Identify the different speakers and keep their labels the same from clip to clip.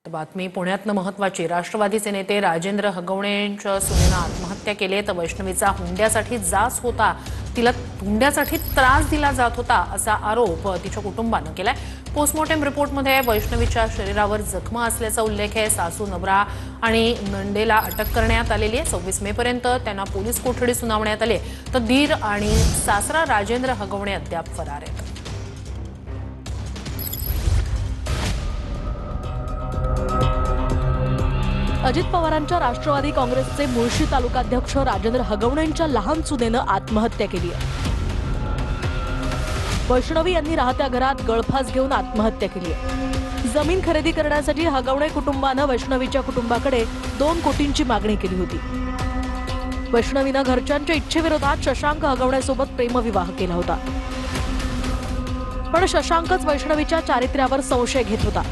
Speaker 1: बातमी पुण्यातनं महत्त्वाची। राष्ट्रवादीचे नेते राजेंद्र हगवणे यांच्या सुनेनं आत्महत्या केली तर वैष्णवीचा हुंड्यासाठी जाच होता, तिला हुंड्यासाठी त्रास दिला जात होता असा आरोप तिच्या कुटुंबानं केलाय। पोस्टमॉर्टम रिपोर्टमध्ये वैष्णवीच्या शरीरावर जखमा असल्याचा उल्लेख आहे। सासू, नवरा आणि नंदेला अटक करण्यात आलेली आहे। 26 मे पर्यंत त्यांना पोलीस कोठडी सुनावण्यात आली, तर दीर आणि सासरा राजेंद्र हगवणे अद्याप फरार आहेत।
Speaker 2: अजित पवारांच्या राष्ट्रवादी काँग्रेसचे मुळशी तालुकाध्यक्ष राजेंद्र हगवणेंच्या लहान सुनेनं आत्महत्या केली आहे। वैष्णवी यांनी राहत्या घरात गळफास घेऊन आत्महत्या केली आहे। जमीन खरेदी करण्यासाठी हगवणे कुटुंबानं वैष्णवीच्या कुटुंबाकडे 2 कोटींची मागणी केली होती। वैष्णवीनं घरच्यांच्या इच्छेविरोधात शशांक हगवणेसोबत प्रेमविवाह केला होता, पण शशांकच वैष्णवीच्या चारित्र्यावर संशय घेत होता।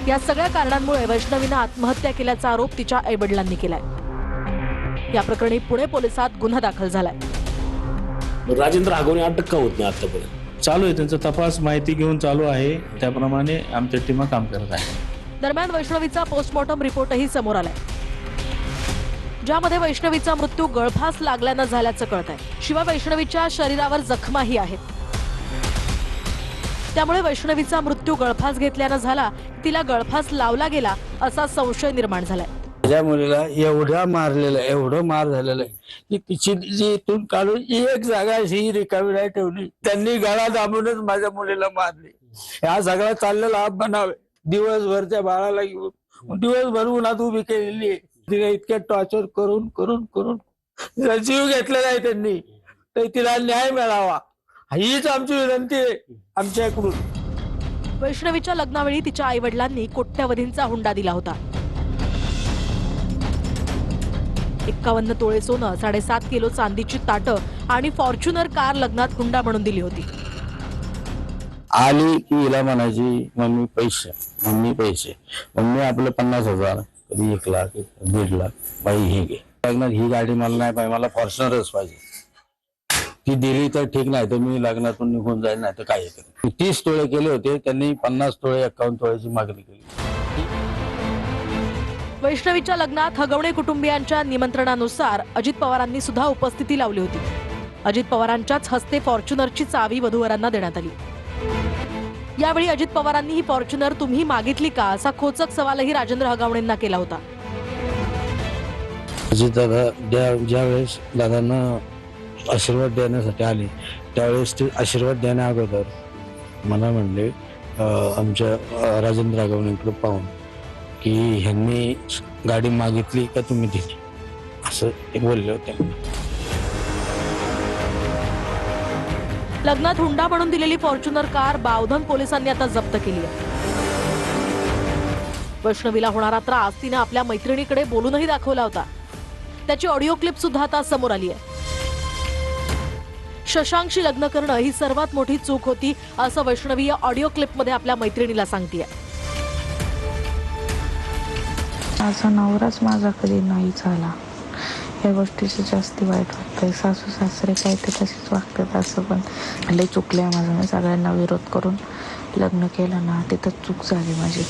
Speaker 2: या सगळ्या कारणांमुळे वैष्णवीनं आत्महत्या केल्याचा आरोप तिच्या आईवडिलांनी केलाय। या प्रकरणी पुणे पोलिसात गुन्हा दाखल झालाय।
Speaker 3: राजेंद्र हगवणे अटक का होत नाही आतापर्यंत?
Speaker 4: चालू आहे, त्यांचा तपास माहिती घेऊन चालू आहे, त्याप्रमाणे आमच्या टीमा काम करत आहे।
Speaker 2: दरम्यान वैष्णवीचा पोस्टमॉर्टम रिपोर्टही समोर आलाय, ज्यामध्ये वैष्णवीचा मृत्यू गळफास लागल्यानं झाल्याचं कळत आहे। शिवाय वैष्णवीच्या शरीरावर जखमाही आहेत, त्यामुळे वैष्णवीचा मृत्यू गळफास घेतल्यानं झाला, तिला गळफास लावला गेला असा संशय निर्माण झालाय।
Speaker 5: माझ्या मुलीला एवढं मार झालेलं आहे की तिची जी इथून काढून एक जागा ही रिकामी नाही ठेवली। त्यांनी गळा दाबूनच माझ्या मुलीला मारली। हा सगळा चाललेला आप बनावे दिवसभरच्या बाळाला घेऊन दिवसभर उन्हात उभी केलेली आहे। तिला इतक्या टॉर्चर करून करून करून जीव घेतलेला आहे त्यांनी, तर तिला न्याय मिळावा हीच आमची विनंती आहे आमच्याकडून।
Speaker 2: वैष्णवीच्या लग्नावेळी तिच्या आईवडिलांनी कोट्यवधींचा हुंडा दिला होता। 51 तोळे सोनं, 7.5 किलो चांदीची ताटं आणि फॉर्च्युनर कार लग्नात हुंडा म्हणून दिली होती।
Speaker 5: आली की हिला म्हणायची मम्मी पैसे मम्मी आपलं 50,000 कधी 1 लाख 1.5 लाख बाई हे घे। लग्नात ही गाडी मला नाही पाहिजे, मला फॉर्च्युनरच पाहिजे। ती दिली तर ठीक, नाही तर मी लग्नातून निघून जाईल, नाही तर काय करेल। 30 तोळे केले होते त्यांनी, 50 तोळे 51 तोळ्याची मागणी केली।
Speaker 2: वैष्णवीच्या लग्नात हगवणे कुटुंबियांच्या निमंत्रणानुसार अजित पवारांनी सुद्धा उपस्थिती लावली होती। अजित पवारांच्याच हस्ते फॉर्च्युनरची चावी वधूवरांना देण्यात आली। यावेळी अजित पवारांनी ही फॉर्च्युनर तुम्ही मागितली का असा खोचक सवालही राजेंद्र हगवणेंना केला होता।
Speaker 5: अजित दादा ज्यावेळेस दादांना आशीर्वाद देण्यासाठी आले, त्यावेळेस ते आशीर्वाद देण्या अगोदर मला म्हणले आमच्या राजेंद्र हगवणेंकडे पाहून की ह्यांनी गाडी मागितली का तुम्ही दिली, असं ते बोलले होते।
Speaker 2: लग्नात हुंडा म्हणून दिलेली फॉर्च्युनर कार बावधन पोलिसांनी आता जप्त केली आहे। वैष्णवीला होणारा त्रास तिने आपल्या मैत्रिणीकडे बोलूनही दाखवला होता, त्याची ऑडिओ क्लिप सुद्धा आता समोर आली आहे। शशांकशी लग्न करणं ही सर्वात मोठी चूक होती असं वैष्णवी या ऑडिओ क्लिपमध्ये आपल्या मैत्रिणीला सांगतेय।
Speaker 6: माझा नवराच माझा कधी नाही झाला, या गोष्टीचं जास्ती वाईट वाटतंय। सासू सासरे काय ते तसेच वागतात, असं पण लय चुकलंय माझं। मी सगळ्यांना विरोध करून लग्न केलं ना, तिथं चूक झाली माझी।